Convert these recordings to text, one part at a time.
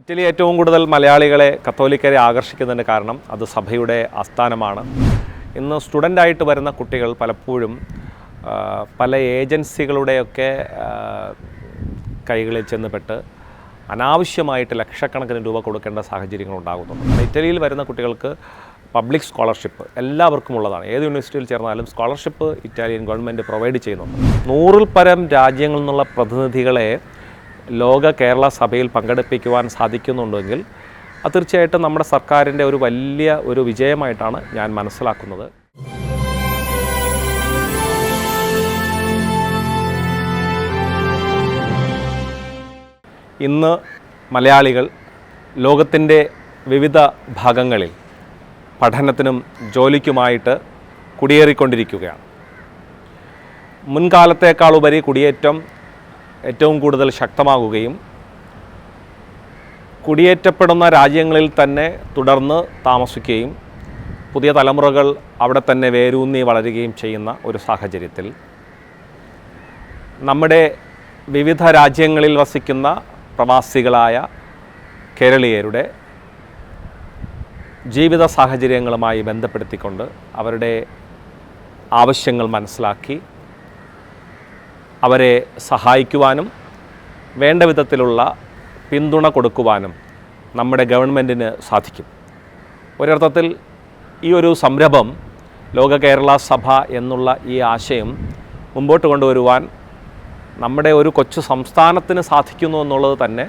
Italy ഏറ്റവും കൂടുതൽ മലയാളികളെ കത്തോലിക്കരെ ആകർഷിക്കുന്നതിന് കാരണം അത് സഭയുടെ ആസ്ഥാനമാണ്. ഇന്ന് സ്റ്റുഡൻ്റായിട്ട് വരുന്ന കുട്ടികൾ പലപ്പോഴും പല ഏജൻസികളുടെയൊക്കെ കൈകളിൽ ചെന്നുപെട്ട് അനാവശ്യമായിട്ട് ലക്ഷക്കണക്കിന് രൂപ കൊടുക്കേണ്ട സാഹചര്യങ്ങൾ ഉണ്ടാകുന്നുണ്ട്. ഇറ്റലിയിൽ വരുന്ന കുട്ടികൾക്ക് പബ്ലിക് സ്കോളർഷിപ്പ് എല്ലാവർക്കും ഉള്ളതാണ്. ഏത് യൂണിവേഴ്സിറ്റിയിൽ ചേർന്നാലും സ്കോളർഷിപ്പ് ഇറ്റാലിയൻ ഗവൺമെൻറ് പ്രൊവൈഡ് ചെയ്യുന്നുണ്ട്. 100-ൽ പരം രാജ്യങ്ങളിൽ നിന്നുള്ള പ്രതിനിധികളെ ലോക കേരള സഭയിൽ പങ്കെടുപ്പിക്കുവാൻ സാധിക്കുന്നുണ്ടെങ്കിൽ അത് തീർച്ചയായിട്ടും നമ്മുടെ സർക്കാരിൻ്റെ ഒരു വലിയ വിജയമായിട്ടാണ് ഞാൻ മനസ്സിലാക്കുന്നത്. ഇന്ന് മലയാളികൾ ലോകത്തിൻ്റെ വിവിധ ഭാഗങ്ങളിൽ പഠനത്തിനും ജോലിക്കുമായിട്ട് കുടിയേറിക്കൊണ്ടിരിക്കുകയാണ്. മുൻകാലത്തേക്കാളുപരി കുടിയേറ്റം ഏറ്റവും കൂടുതൽ ശക്തമാകുകയും കുടിയേറ്റപ്പെടുന്ന രാജ്യങ്ങളിൽ തന്നെ തുടർന്ന് താമസിക്കുകയും പുതിയ തലമുറകൾ അവിടെ തന്നെ വേരൂന്നി വളരുകയും ചെയ്യുന്ന ഒരു സാഹചര്യത്തിൽ നമ്മുടെ വിവിധ രാജ്യങ്ങളിൽ വസിക്കുന്ന പ്രവാസികളായ കേരളീയരുടെ ജീവിത സാഹചര്യങ്ങളുമായി ബന്ധപ്പെടുത്തിക്കൊണ്ട് അവരുടെ ആവശ്യങ്ങൾ മനസ്സിലാക്കി അവരെ സഹായിക്കുവാനും വേണ്ട വിധത്തിലുള്ള പിന്തുണ കൊടുക്കുവാനും നമ്മുടെ ഗവൺമെൻറ്റിന് സാധിക്കും. ഒരർത്ഥത്തിൽ ഈ ഒരു സംരംഭം ലോക കേരള സഭ എന്നുള്ള ഈ ആശയം മുമ്പോട്ട് കൊണ്ടുവരുവാൻ നമ്മുടെ ഒരു കൊച്ചു സംസ്ഥാനത്തിന് സാധിക്കുന്നു എന്നുള്ളത് തന്നെ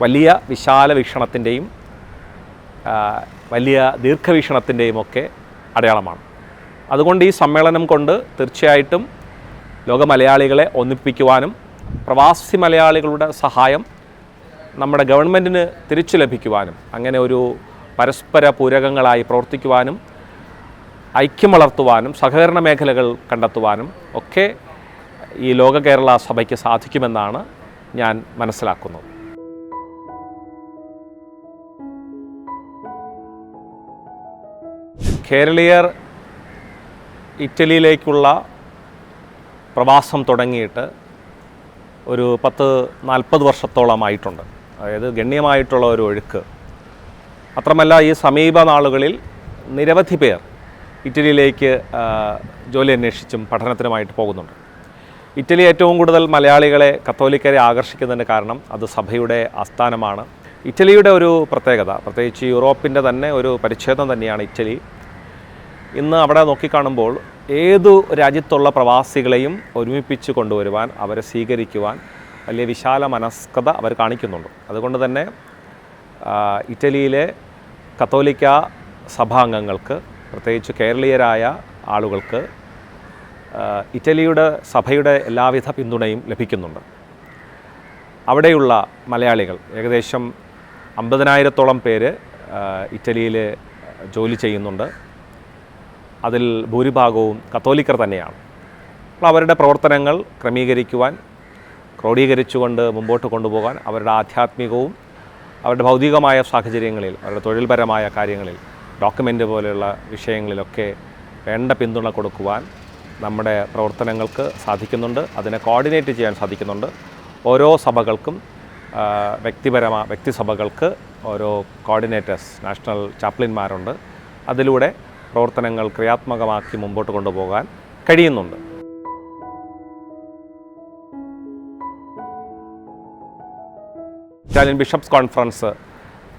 വലിയ വിശാല വീക്ഷണത്തിൻ്റെയും വലിയ ദീർഘവീക്ഷണത്തിൻ്റെയും ഒക്കെ അടയാളമാണ്. അതുകൊണ്ട് ഈ സമ്മേളനം കൊണ്ട് തീർച്ചയായിട്ടും ലോക മലയാളികളെ ഒന്നിപ്പിക്കുവാനും പ്രവാസി മലയാളികളുടെ സഹായം നമ്മുടെ ഗവൺമെൻറ്റിന് തിരിച്ചു ലഭിക്കുവാനും അങ്ങനെ ഒരു പരസ്പര പൂരകങ്ങളായി പ്രവർത്തിക്കുവാനും ഐക്യം വളർത്തുവാനും സഹകരണ മേഖലകൾ കണ്ടെത്തുവാനും ഒക്കെ ഈ ലോക കേരള സഭയ്ക്ക് സാധിക്കുമെന്നാണ് ഞാൻ മനസ്സിലാക്കുന്നത്. കേരളീയർ ഇറ്റലിയിലേക്കുള്ള പ്രവാസം തുടങ്ങിയിട്ട് ഒരു 10-40 വർഷത്തോളമായിട്ടുണ്ട്. അതായത് ഗണ്യമായിട്ടുള്ള ഒരു ഒഴുക്ക്. മാത്രമല്ല ഈ സമീപ നാളുകളിൽ നിരവധി പേർ ഇറ്റലിയിലേക്ക് ജോലി അന്വേഷിച്ചും പഠനത്തിനുമായിട്ട് പോകുന്നുണ്ട്. ഇറ്റലി ഏറ്റവും കൂടുതൽ മലയാളികളെ കത്തോലിക്കരെ ആകർഷിക്കുന്നതിന് കാരണം അത് സഭയുടെ ആസ്ഥാനമാണ്. ഇറ്റലിയുടെ ഒരു പ്രത്യേകത, പ്രത്യേകിച്ച് യൂറോപ്പിൻ്റെ തന്നെ ഒരു പരിച്ഛേദം തന്നെയാണ് ഇറ്റലി. ഇന്ന് അവിടെ നോക്കിക്കാണുമ്പോൾ ഏതു രാജ്യത്തുള്ള പ്രവാസികളെയും ഒരുമിപ്പിച്ച് കൊണ്ടുവരുവാൻ അവരെ സ്വീകരിക്കുവാൻ വലിയ വിശാല മനസ്കത അവർ കാണിക്കുന്നുണ്ട്. അതുകൊണ്ട് തന്നെ ഇറ്റലിയിലെ കത്തോലിക്ക സഭാംഗങ്ങൾക്ക് പ്രത്യേകിച്ച് കേരളീയരായ ആളുകൾക്ക് ഇറ്റലിയുടെ സഭയുടെ എല്ലാവിധ പിന്തുണയും ലഭിക്കുന്നുണ്ട്. അവിടെയുള്ള മലയാളികൾ ഏകദേശം 50,000-ഓളം പേര് ഇറ്റലിയിൽ ജോലി ചെയ്യുന്നുണ്ട്. അതിൽ ഭൂരിഭാഗവും കത്തോലിക്കർ തന്നെയാണ്. അപ്പോൾ അവരുടെ പ്രവർത്തനങ്ങൾ ക്രമീകരിക്കുവാൻ ക്രോഡീകരിച്ചുകൊണ്ട് മുമ്പോട്ട് കൊണ്ടുപോകാൻ അവരുടെ ആധ്യാത്മികവും അവരുടെ ഭൗതികമായ സാഹചര്യങ്ങളിൽ അവരുടെ തൊഴിൽപരമായ കാര്യങ്ങളിൽ ഡോക്യുമെൻ്റ് പോലെയുള്ള വിഷയങ്ങളിലൊക്കെ വേണ്ട പിന്തുണ കൊടുക്കുവാൻ നമ്മുടെ പ്രവർത്തനങ്ങൾക്ക് സാധിക്കുന്നുണ്ട്. അതിനെ കോർഡിനേറ്റ് ചെയ്യാൻ സാധിക്കുന്നുണ്ട്. ഓരോ സഭകൾക്കും വ്യക്തി സഭകൾക്ക് ഓരോ കോർഡിനേറ്റേഴ്സ് നാഷണൽ ചാപ്ലിന്മാരുണ്ട്. അതിലൂടെ പ്രവർത്തനങ്ങൾ ക്രിയാത്മകമാക്കി മുമ്പോട്ട് കൊണ്ടുപോകാൻ കഴിയുന്നുണ്ട്. ഇറ്റാലിയൻ ബിഷപ്സ് കോൺഫറൻസ്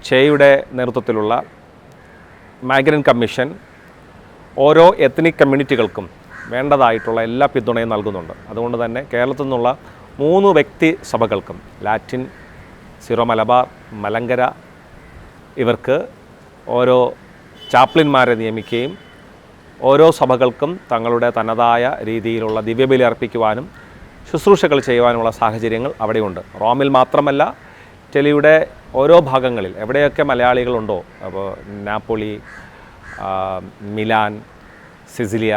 ചേയുടെ നേതൃത്വത്തിലുള്ള മൈഗ്രൻ്റ് കമ്മീഷൻ ഓരോ എത്നിക് കമ്മ്യൂണിറ്റികൾക്കും വേണ്ടതായിട്ടുള്ള എല്ലാ പിന്തുണയും നൽകുന്നുണ്ട്. അതുകൊണ്ട് തന്നെ കേരളത്തിൽ നിന്നുള്ള 3 വ്യക്തി സഭകൾക്കും ലാറ്റിൻ, സിറോ മലബാർ, മലങ്കര ഇവർക്ക് ഓരോ ചാപ്ലിന്മാരെ നിയമിക്കുകയും ഓരോ സഭകൾക്കും തങ്ങളുടെ തനതായ രീതിയിലുള്ള ദിവ്യബലി അർപ്പിക്കുവാനും ശുശ്രൂഷകൾ ചെയ്യുവാനുമുള്ള സാഹചര്യങ്ങൾ അവിടെയുണ്ട്. റോമിൽ മാത്രമല്ല, ഇറ്റലിയുടെ ഓരോ ഭാഗങ്ങളിൽ എവിടെയൊക്കെ മലയാളികളുണ്ടോ, അപ്പോൾ നാപ്പോളി, മിലാൻ, സിസിലിയ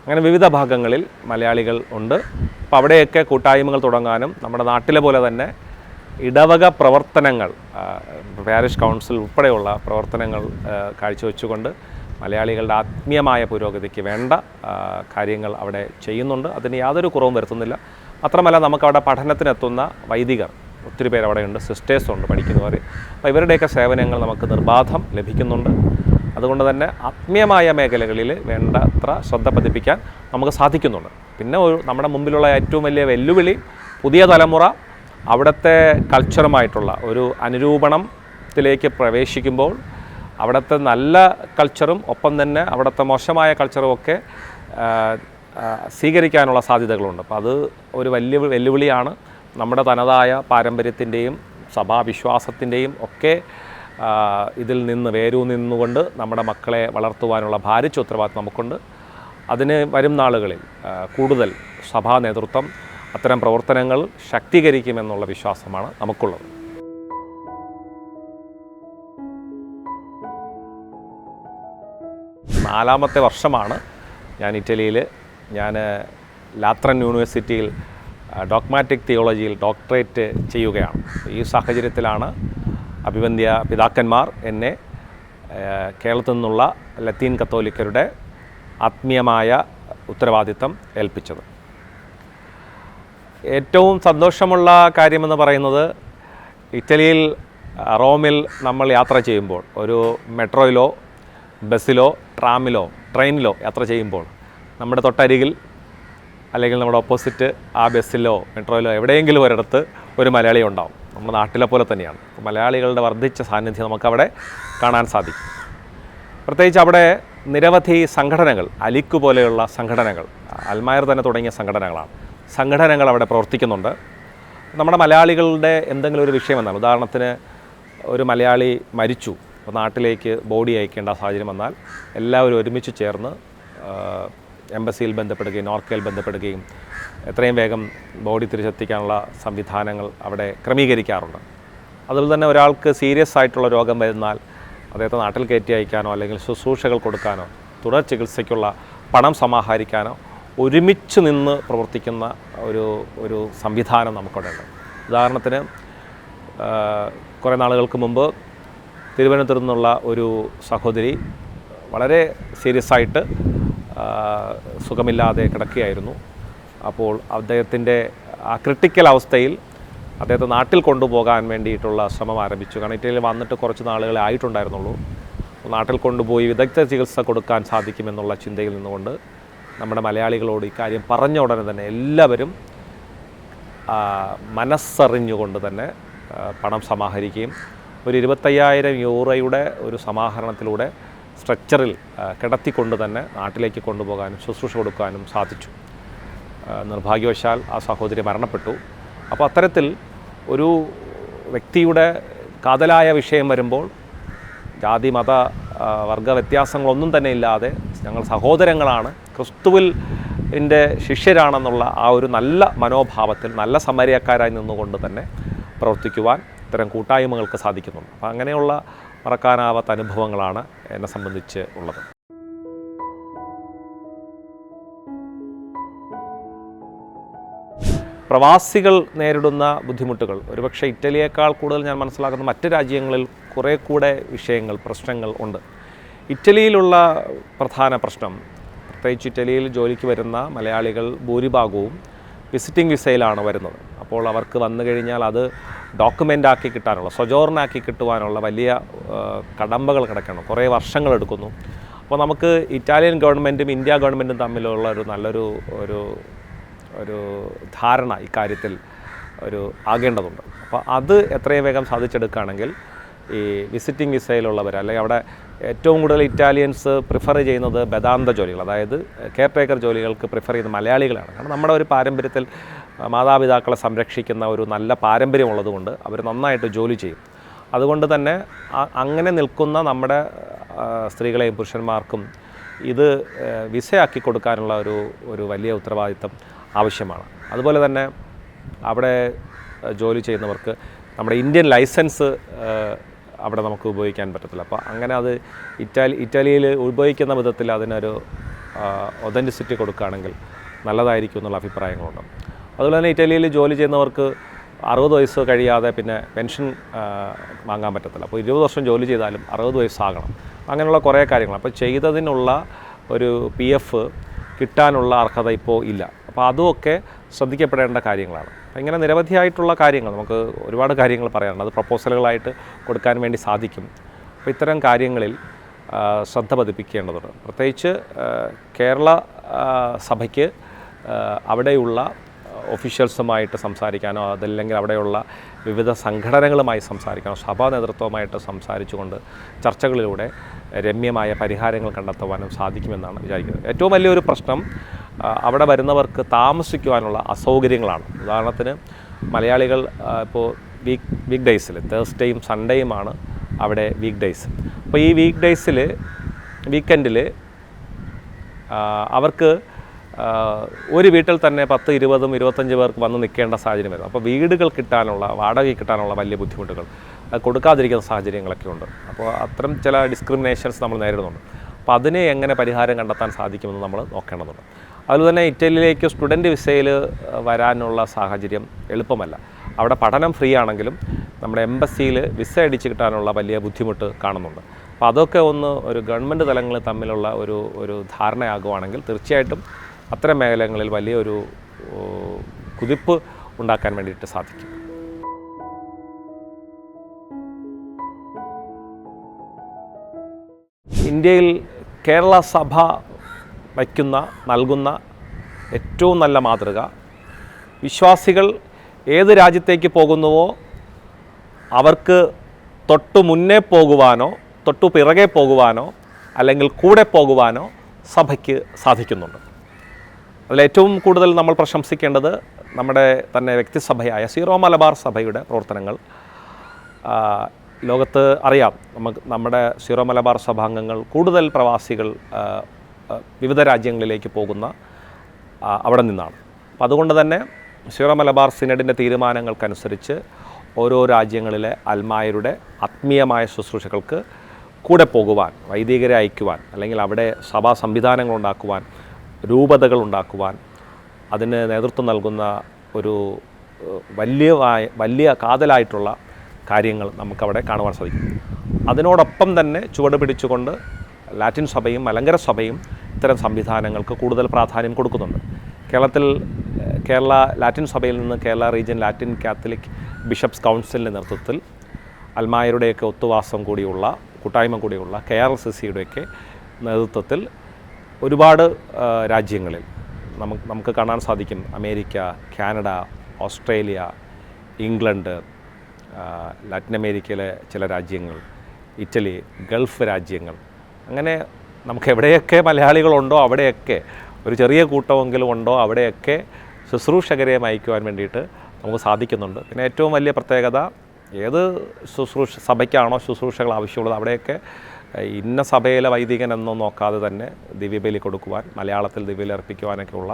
അങ്ങനെ വിവിധ ഭാഗങ്ങളിൽ മലയാളികൾ ഉണ്ട്. അപ്പോൾ അവിടെയൊക്കെ കൂട്ടായ്മകൾ തുടങ്ങാനും നമ്മുടെ നാട്ടിലെ പോലെ തന്നെ ഇടവക പ്രവർത്തനങ്ങൾ പാരിഷ് കൗൺസിൽ ഉൾപ്പെടെയുള്ള പ്രവർത്തനങ്ങൾ കാഴ്ചവെച്ചുകൊണ്ട് മലയാളികളുടെ ആത്മീയമായ പുരോഗതിക്ക് വേണ്ട കാര്യങ്ങൾ അവിടെ ചെയ്യുന്നുണ്ട്. അതിന് യാതൊരു കുറവും വരുത്തുന്നില്ല. മാത്രമല്ല നമുക്കവിടെ പഠനത്തിനെത്തുന്ന വൈദികർ ഒത്തിരി പേര് അവിടെയുണ്ട്, സിസ്റ്റേഴ്സുണ്ട് പഠിക്കുന്നവർ. അപ്പോൾ ഇവരുടെയൊക്കെ സേവനങ്ങൾ നമുക്ക് നിർബാധം ലഭിക്കുന്നുണ്ട്. അതുകൊണ്ട് തന്നെ ആത്മീയമായ മേഖലകളിൽ വേണ്ടത്ര ശ്രദ്ധ പതിപ്പിക്കാൻ നമുക്ക് സാധിക്കുന്നുണ്ട്. പിന്നെ നമ്മുടെ മുമ്പിലുള്ള ഏറ്റവും വലിയ വെല്ലുവിളി പുതിയ തലമുറ അവിടുത്തെ കൾച്ചറുമായിട്ടുള്ള ഒരു അനുരൂപണത്തിലേക്ക് പ്രവേശിക്കുമ്പോൾ അവിടുത്തെ നല്ല കൾച്ചറും ഒപ്പം തന്നെ അവിടുത്തെ മോശമായ കൾച്ചറും ഒക്കെ സ്വീകരിക്കാനുള്ള സാധ്യതകളുണ്ട്. അപ്പോൾ അത് ഒരു വലിയ വെല്ലുവിളിയാണ്. നമ്മുടെ തനതായ പാരമ്പര്യത്തിൻ്റെയും സഭാവിശ്വാസത്തിൻ്റെയും ഒക്കെ ഇതിൽ നിന്ന് നിന്നുകൊണ്ട് നമ്മുടെ മക്കളെ വളർത്തുവാനുള്ള ഭാരിച്ച ഉത്തരവാദിത്വം നമുക്കുണ്ട്. അതിന് വരും നാളുകളിൽ കൂടുതൽ സഭാ നേതൃത്വം അത്തരം പ്രവർത്തനങ്ങൾ ശാക്തീകരിക്കുമെന്നുള്ള വിശ്വാസമാണ് നമുക്കുള്ളത്. നാലാമത്തെ വർഷമാണ് ഞാൻ ഇറ്റലിയിൽ. ഞാൻ ലാത്രൻ യൂണിവേഴ്സിറ്റിയിൽ ഡോഗ്മാറ്റിക് തിയോളജിയിൽ ഡോക്ടറേറ്റ് ചെയ്യുകയാണ്. ഈ സാഹചര്യത്തിലാണ് അഭിവന്ദ്യ പിതാക്കന്മാർ എന്നെ കേരളത്തിൽ നിന്നുള്ള ലത്തീൻ കത്തോലിക്കരുടെ ആത്മീയമായ ഉത്തരവാദിത്തം ഏൽപ്പിച്ചത്. ഏറ്റവും സന്തോഷമുള്ള കാര്യമെന്ന് പറയുന്നത്, ഇറ്റലിയിൽ റോമിൽ നമ്മൾ യാത്ര ചെയ്യുമ്പോൾ, ഒരു മെട്രോയിലോ ബസ്സിലോ ട്രാമിലോ ട്രെയിനിലോ യാത്ര ചെയ്യുമ്പോൾ നമ്മുടെ തൊട്ടരികിൽ അല്ലെങ്കിൽ നമ്മുടെ ഓപ്പോസിറ്റ് ആ ബസ്സിലോ മെട്രോയിലോ എവിടെയെങ്കിലും ഒരിടത്ത് ഒരു മലയാളി ഉണ്ടാവും. നമ്മുടെ നാട്ടിലെ പോലെ തന്നെയാണ്. മലയാളികളുടെ വർദ്ധിച്ച സാന്നിധ്യം നമുക്കവിടെ കാണാൻ സാധിക്കും. പ്രത്യേകിച്ച് അവിടെ നിരവധി സംഘടനകൾ, അലിക്കു പോലെയുള്ള സംഘടനകൾ, അൽമായർ തന്നെ തുടങ്ങിയ സംഘടനകൾ അവിടെ പ്രവർത്തിക്കുന്നുണ്ട്. നമ്മുടെ മലയാളികളുടെ എന്തെങ്കിലും ഒരു വിഷയം വന്നാൽ, ഉദാഹരണത്തിന് ഒരു മലയാളി മരിച്ചു, അപ്പോൾ നാട്ടിലേക്ക് ബോഡി അയക്കേണ്ട സാഹചര്യം വന്നാൽ എല്ലാവരും ഒരുമിച്ച് ചേർന്ന് എംബസിയിൽ ബന്ധപ്പെടുകയും നോർക്കയിൽ ബന്ധപ്പെടുകയും എത്രയും വേഗം ബോഡി തിരിച്ചെത്തിക്കാനുള്ള സംവിധാനങ്ങൾ അവിടെ ക്രമീകരിക്കാറുണ്ട്. അതുപോലെ തന്നെ ഒരാൾക്ക് സീരിയസ് ആയിട്ടുള്ള രോഗം വരുന്നാൽ അദ്ദേഹത്തെ നാട്ടിൽ കയറ്റി അയക്കാനോ അല്ലെങ്കിൽ ശുശ്രൂഷകൾ കൊടുക്കാനോ തുടർ ചികിത്സയ്ക്കുള്ള പണം സമാഹരിക്കാനോ ഒരുമിച്ച് നിന്ന് പ്രവർത്തിക്കുന്ന ഒരു സംവിധാനം നമുക്കവിടെ ഉണ്ട്. ഉദാഹരണത്തിന് കുറേ നാളുകൾക്ക് മുമ്പ് തിരുവനന്തപുരത്ത് നിന്നുള്ള ഒരു സഹോദരി വളരെ സീരിയസ് ആയിട്ട് സുഖമില്ലാതെ കിടക്കുകയായിരുന്നു. അപ്പോൾ അദ്ദേഹത്തിൻ്റെ ആ ക്രിട്ടിക്കൽ അവസ്ഥയിൽ അദ്ദേഹത്തെ നാട്ടിൽ കൊണ്ടുപോകാൻ വേണ്ടിയിട്ടുള്ള ശ്രമം ആരംഭിച്ചു. കാരണം ഇറ്റലിയിൽ വന്നിട്ട് കുറച്ച് നാളുകളെ ആയിട്ടുണ്ടായിരുന്നുള്ളൂ. നാട്ടിൽ കൊണ്ടുപോയി വിദഗ്ധ ചികിത്സ കൊടുക്കാൻ സാധിക്കുമെന്നുള്ള ചിന്തയിൽ നിന്നുകൊണ്ട് നമ്മുടെ മലയാളികളോട് ഇക്കാര്യം പറഞ്ഞ ഉടനെ തന്നെ എല്ലാവരും മനസ്സറിഞ്ഞുകൊണ്ട് തന്നെ പണം സമാഹരിക്കുകയും ഒരു 25,000 യൂറോയുടെ ഒരു സമാഹരണത്തിലൂടെ സ്ട്രെച്ചറിൽ കിടത്തിക്കൊണ്ട് തന്നെ നാട്ടിലേക്ക് കൊണ്ടുപോകാനും ശുശ്രൂഷ കൊടുക്കാനും സാധിച്ചു. നിർഭാഗ്യവശാൽ ആ സഹോദരി മരണപ്പെട്ടു. അപ്പോൾ അത്തരത്തിൽ ഒരു വ്യക്തിയുടെ കാതലായ വിഷയം വരുമ്പോൾ ജാതി മത വർഗ വ്യത്യാസങ്ങളൊന്നും തന്നെ ഇല്ലാതെ ഞങ്ങൾ സഹോദരങ്ങളാണ്, ക്രിസ്തുവിൽ എൻ്റെ ശിഷ്യരാണെന്നുള്ള ആ ഒരു നല്ല മനോഭാവത്തിൽ നല്ല സമരിയക്കാരായി നിന്നുകൊണ്ട് തന്നെ പ്രവർത്തിക്കുവാൻ ഇത്തരം കൂട്ടായ്മകൾക്ക് സാധിക്കുന്നുണ്ട്. അപ്പോൾ അങ്ങനെയുള്ള മറക്കാനാവാത്ത അനുഭവങ്ങളാണ് എന്നെ സംബന്ധിച്ച് ഉള്ളത്. പ്രവാസികൾ നേരിടുന്ന ബുദ്ധിമുട്ടുകൾ ഒരുപക്ഷെ ഇറ്റലിയേക്കാൾ കൂടുതൽ ഞാൻ മനസ്സിലാക്കുന്ന മറ്റ് രാജ്യങ്ങളിൽ കുറേ കൂടെ പ്രശ്നങ്ങൾ ഉണ്ട്. ഇറ്റലിയിലുള്ള പ്രധാന പ്രശ്നം, പ്രത്യേകിച്ച് ഇറ്റലിയിൽ ജോലിക്ക് വരുന്ന മലയാളികൾ ഭൂരിഭാഗവും വിസിറ്റിംഗ് വിസയിലാണ് വരുന്നത്. അപ്പോൾ അവർക്ക് വന്നു കഴിഞ്ഞാൽ അത് ഡോക്യുമെൻ്റാക്കി കിട്ടാനുള്ള, സൊജോർണാക്കി കിട്ടുവാനുള്ള വലിയ കടമ്പകൾ കിടക്കണം, കുറേ വർഷങ്ങളെടുക്കുന്നു. അപ്പോൾ നമുക്ക് ഇറ്റാലിയൻ ഗവൺമെൻറ്റും ഇന്ത്യ ഗവൺമെൻറ്റും തമ്മിലുള്ള ഒരു നല്ലൊരു ധാരണ ഇക്കാര്യത്തിൽ ആകേണ്ടതുണ്ട്. അപ്പോൾ അത് എത്രയും വേഗം സാധിച്ചെടുക്കുകയാണെങ്കിൽ ഈ വിസിറ്റിംഗ് വിസയിലുള്ളവർ, അല്ലെങ്കിൽ അവിടെ ഏറ്റവും കൂടുതൽ ഇറ്റാലിയൻസ് പ്രിഫർ ചെയ്യുന്നത് ബദാന്ത ജോലികൾ, അതായത് കെയർ ടേക്കർ ജോലികൾക്ക് പ്രിഫർ ചെയ്യുന്ന മലയാളികളാണ്. കാരണം നമ്മുടെ ഒരു പാരമ്പര്യത്തിൽ മാതാപിതാക്കളെ സംരക്ഷിക്കുന്ന ഒരു നല്ല പാരമ്പര്യമുള്ളതുകൊണ്ട് അവർ നന്നായിട്ട് ജോലി ചെയ്യും. അതുകൊണ്ട് തന്നെ അങ്ങനെ നിൽക്കുന്ന നമ്മുടെ സ്ത്രീകളെയും പുരുഷന്മാർക്കും ഇത് വിസയാക്കി കൊടുക്കാനുള്ള ഒരു വലിയ ഉത്തരവാദിത്തം ആവശ്യമാണ്. അതുപോലെ തന്നെ അവിടെ ജോലി ചെയ്യുന്നവർക്ക് നമ്മുടെ ഇന്ത്യൻ ലൈസൻസ് അവിടെ നമുക്ക് ഉപയോഗിക്കാൻ പറ്റത്തില്ല. അപ്പോൾ അങ്ങനെ അത് ഇറ്റാലിയിൽ ഉപയോഗിക്കുന്ന വിധത്തിൽ അതിനൊരു ഒതൻറ്റിസിറ്റി കൊടുക്കുകയാണെങ്കിൽ നല്ലതായിരിക്കും എന്നുള്ള അഭിപ്രായങ്ങളുണ്ട്. അതുപോലെ തന്നെ ഇറ്റലിയിൽ ജോലി ചെയ്യുന്നവർക്ക് 60 വയസ്സ് കഴിയാതെ പിന്നെ പെൻഷൻ വാങ്ങാൻ പറ്റത്തില്ല. അപ്പോൾ 20 വർഷം ജോലി ചെയ്താലും 60 വയസ്സാകണം. അങ്ങനെയുള്ള കുറേ കാര്യങ്ങൾ. അപ്പോൾ ചെയ്തതിനുള്ള ഒരു PF കിട്ടാനുള്ള അർഹത ഇപ്പോൾ ഇല്ല. അപ്പോൾ അതുമൊക്കെ ശ്രദ്ധിക്കപ്പെടേണ്ട കാര്യങ്ങളാണ്. അപ്പോൾ ഇങ്ങനെ നിരവധിയായിട്ടുള്ള കാര്യങ്ങൾ നമുക്ക് ഒരുപാട് കാര്യങ്ങൾ പറയാനുണ്ട്. അത് പ്രപ്പോസലുകളായിട്ട് കൊടുക്കാൻ വേണ്ടി സാധിക്കും. അപ്പോൾ ഇത്തരം കാര്യങ്ങളിൽ ശ്രദ്ധ പതിപ്പിക്കേണ്ടതുണ്ട്. പ്രത്യേകിച്ച് കേരള സഭയ്ക്ക് അവിടെയുള്ള ഒഫീഷ്യൽസുമായിട്ട് സംസാരിക്കാനോ അതല്ലെങ്കിൽ അവിടെയുള്ള വിവിധ സംഘടനകളുമായി സംസാരിക്കാനോ സഭാ നേതൃത്വവുമായിട്ട് സംസാരിച്ചുകൊണ്ട് ചർച്ചകളിലൂടെ രമ്യമായ പരിഹാരങ്ങൾ കണ്ടെത്തുവാനും സാധിക്കുമെന്നാണ് വിചാരിക്കുന്നത്. ഏറ്റവും വലിയൊരു പ്രശ്നം അവിടെ വരുന്നവർക്ക് താമസിക്കുവാനുള്ള അസൗകര്യങ്ങളാണ്. ഉദാഹരണത്തിന് മലയാളികൾ ഇപ്പോൾ വീക്ക് ഡേയ്സിൽ തേഴ്സ്ഡേയും സൺഡേയുമാണ് അവിടെ വീക്ക് ഡേയ്സ്. അപ്പോൾ ഈ വീക്കെൻഡിൽ അവർക്ക് ഒരു വീട്ടിൽ തന്നെ 10, 20, 25 പേർക്ക് വന്ന് നിൽക്കേണ്ട സാഹചര്യം വരും. അപ്പോൾ വീടുകൾ കിട്ടാനുള്ള വാടക കിട്ടാനുള്ള വലിയ ബുദ്ധിമുട്ടുകൾ കൊടുക്കാതിരിക്കുന്ന സാഹചര്യങ്ങളൊക്കെ ഉണ്ട്. അപ്പോൾ അത്തരം ചില ഡിസ്ക്രിമിനേഷൻസ് നമ്മൾ നേരിടുന്നുണ്ട്. അപ്പോൾ അതിനെ എങ്ങനെ പരിഹാരം കണ്ടെത്താൻ സാധിക്കുമെന്ന് നമ്മൾ നോക്കേണ്ടതുണ്ട്. അതുപോലെ തന്നെ ഇറ്റലിയിലേക്ക് സ്റ്റുഡൻറ്റ് വിസയിൽ വരാനുള്ള സാഹചര്യം എളുപ്പമല്ല. അവിടെ പഠനം ഫ്രീ ആണെങ്കിലും നമ്മുടെ എംബസിയിൽ വിസ അടിച്ച് കിട്ടാനുള്ള വലിയ ബുദ്ധിമുട്ട് കാണുന്നുണ്ട്. അപ്പോൾ അതൊക്കെ ഒരു ഗവൺമെൻറ് തലങ്ങളിൽ തമ്മിലുള്ള ഒരു ധാരണയാകുവാണെങ്കിൽ തീർച്ചയായിട്ടും അത്തരം മേഖലകളിൽ വലിയൊരു കുതിപ്പ് ഉണ്ടാക്കാൻ വേണ്ടിയിട്ട് സാധിക്കും. ഇന്ത്യയിൽ കേരള സഭ നൽകുന്ന ഏറ്റവും നല്ല മാതൃക, വിശ്വാസികൾ ഏത് രാജ്യത്തേക്ക് പോകുന്നുവോ അവർക്ക് തൊട്ടു മുന്നേ പോകുവാനോ തൊട്ടു പിറകെ പോകുവാനോ അല്ലെങ്കിൽ കൂടെ പോകുവാനോ സഭയ്ക്ക് സാധിക്കുന്നുണ്ട്. അതിലേറ്റവും കൂടുതൽ നമ്മൾ പ്രശംസിക്കേണ്ടത് നമ്മുടെ തന്നെ വ്യക്തിസഭയായ സീറോ മലബാർ സഭയുടെ പ്രവർത്തനങ്ങൾ. ലോകത്ത് അറിയാം, നമ്മുടെ സീറോ മലബാർ സഭാംഗങ്ങൾ കൂടുതൽ പ്രവാസികൾ വിവിധ രാജ്യങ്ങളിലേക്ക് പോകുന്ന അവിടെ നിന്നാണ്. അപ്പം അതുകൊണ്ട് തന്നെ സീറോ മലബാർ സിനഡിൻ്റെ തീരുമാനങ്ങൾക്കനുസരിച്ച് ഓരോ രാജ്യങ്ങളിലെ അൽമായരുടെ ആത്മീയമായ ശുശ്രൂഷകൾക്ക് കൂടെ പോകുവാൻ, വൈദികരെ അയക്കുവാൻ, അല്ലെങ്കിൽ അവിടെ സഭാ സംവിധാനങ്ങൾ ഉണ്ടാക്കുവാൻ, രൂപതകൾ ഉണ്ടാക്കുവാൻ അതിന് നേതൃത്വം നൽകുന്ന ഒരു വലിയ കാതലായിട്ടുള്ള കാര്യങ്ങൾ നമുക്കവിടെ കാണുവാൻ സാധിക്കും. അതിനോടൊപ്പം തന്നെ ചുവട് പിടിച്ചുകൊണ്ട് ലാറ്റിൻ സഭയും മലങ്കര സഭയും ഇത്തരം സംവിധാനങ്ങൾക്ക് കൂടുതൽ പ്രാധാന്യം കൊടുക്കുന്നുണ്ട്. കേരള ലാറ്റിൻ സഭയിൽ നിന്ന് Kerala region Latin Catholic bishops കൗൺസിലിൻ്റെ നേതൃത്വത്തിൽ അൽമായരുടെയൊക്കെ ഒത്തുവാസം കൂടിയുള്ള കൂട്ടായ്മ കൂടിയുള്ള KRCCയുടെയൊക്കെ നേതൃത്വത്തിൽ ഒരുപാട് രാജ്യങ്ങളിൽ നമുക്ക് കാണാൻ സാധിക്കും. America, Canada, Australia, England, Latin അമേരിക്കയിലെ ചില രാജ്യങ്ങൾ, ഇറ്റലി, ഗൾഫ് രാജ്യങ്ങൾ, അങ്ങനെ നമുക്ക് എവിടെയൊക്കെ മലയാളികളുണ്ടോ അവിടെയൊക്കെ ഒരു ചെറിയ കൂട്ടമെങ്കിലും ഉണ്ടോ അവിടെയൊക്കെ ശുശ്രൂഷകരെ അയക്കുവാൻ വേണ്ടിയിട്ട് നമുക്ക് സാധിക്കുന്നുണ്ട്. പിന്നെ ഏറ്റവും വലിയ പ്രത്യേകത, ഏത് സഭയ്ക്കാണോ ശുശ്രൂഷകൾ ആവശ്യമുള്ളത് അവിടെയൊക്കെ ഇന്ന സഭയിലെ വൈദികൻ എന്നൊന്നും നോക്കാതെ തന്നെ ദിവ്യബലി കൊടുക്കുവാൻ, മലയാളത്തിൽ ദിവ്യബലി അർപ്പിക്കുവാനൊക്കെയുള്ള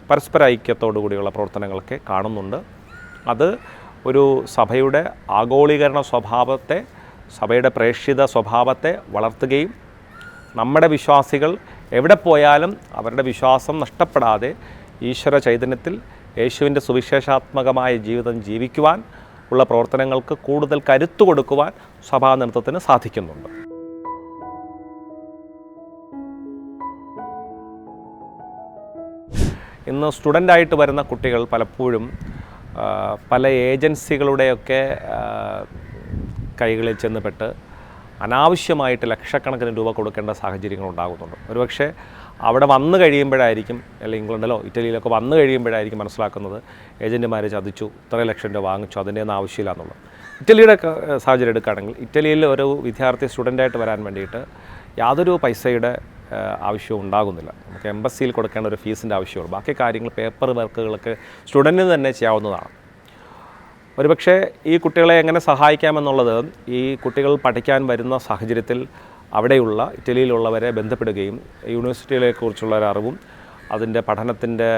പരസ്പര ഐക്യത്തോടു കൂടിയുള്ള പ്രവർത്തനങ്ങളൊക്കെ കാണുന്നുണ്ട്. അത് ഒരു സഭയുടെ ആഗോളീകരണ സ്വഭാവത്തെ, സഭയുടെ പ്രേക്ഷിത സ്വഭാവത്തെ വളർത്തുകയും നമ്മുടെ വിശ്വാസികൾ എവിടെ പോയാലും അവരുടെ വിശ്വാസം നഷ്ടപ്പെടാതെ ഈശ്വര ചൈതന്യത്തിൽ യേശുവിൻ്റെ സുവിശേഷാത്മകമായ ജീവിതം ജീവിക്കുവാൻ ഉള്ള പ്രവർത്തനങ്ങൾക്ക് കൂടുതൽ കരുത്തു കൊടുക്കുവാൻ സഭാ നേതൃത്വത്തിന് സാധിക്കുന്നുണ്ട്. ഇന്ന് സ്റ്റുഡൻ്റായിട്ട് വരുന്ന കുട്ടികൾ പലപ്പോഴും പല ഏജൻസികളുടെയൊക്കെ കൈകളിൽ ചെന്നുപെട്ട് അനാവശ്യമായിട്ട് ലക്ഷക്കണക്കിന് രൂപ കൊടുക്കേണ്ട സാഹചര്യങ്ങൾ ഉണ്ടാകുന്നുണ്ട്. ഒരുപക്ഷെ അവിടെ വന്നു കഴിയുമ്പോഴായിരിക്കും, അല്ലെങ്കിൽ ഇംഗ്ലണ്ടിലോ ഇറ്റലിയിലൊക്കെ വന്നു കഴിയുമ്പോഴായിരിക്കും മനസ്സിലാക്കുന്നത് ഏജൻറ്റുമാർ ചതിച്ചു, ഇത്ര ലക്ഷം രൂപ വാങ്ങിച്ചു, അതിൻ്റെ ഒന്നും ആവശ്യമില്ല എന്നുള്ളത്. ഇറ്റലിയുടെ സാഹചര്യം എടുക്കുകയാണെങ്കിൽ ഇറ്റലിയിൽ ഒരു വിദ്യാർത്ഥി സ്റ്റുഡൻ്റായിട്ട് വരാൻ വേണ്ടിയിട്ട് യാതൊരു പൈസയുടെ ആവശ്യവും ഉണ്ടാകുന്നില്ല. നമുക്ക് എംബസിയിൽ കൊടുക്കേണ്ട ഒരു ഫീസിൻ്റെ ആവശ്യമുള്ളൂ. ബാക്കി കാര്യങ്ങൾ, പേപ്പർ വർക്കുകളൊക്കെ സ്റ്റുഡൻറ്റിന് തന്നെ ചെയ്യാവുന്നതാണ്. ഒരുപക്ഷെ ഈ കുട്ടികളെ എങ്ങനെ സഹായിക്കാമെന്നുള്ളത് ഈ കുട്ടികൾ പഠിക്കാൻ വരുന്ന സാഹചര്യത്തിൽ അവിടെയുള്ള ഇറ്റലിയിലുള്ളവരെ ബന്ധപ്പെടുകയും യൂണിവേഴ്സിറ്റികളെക്കുറിച്ചുള്ള ഒരു അറിവും അതിൻ്റെ പഠനത്തിൻ്റെ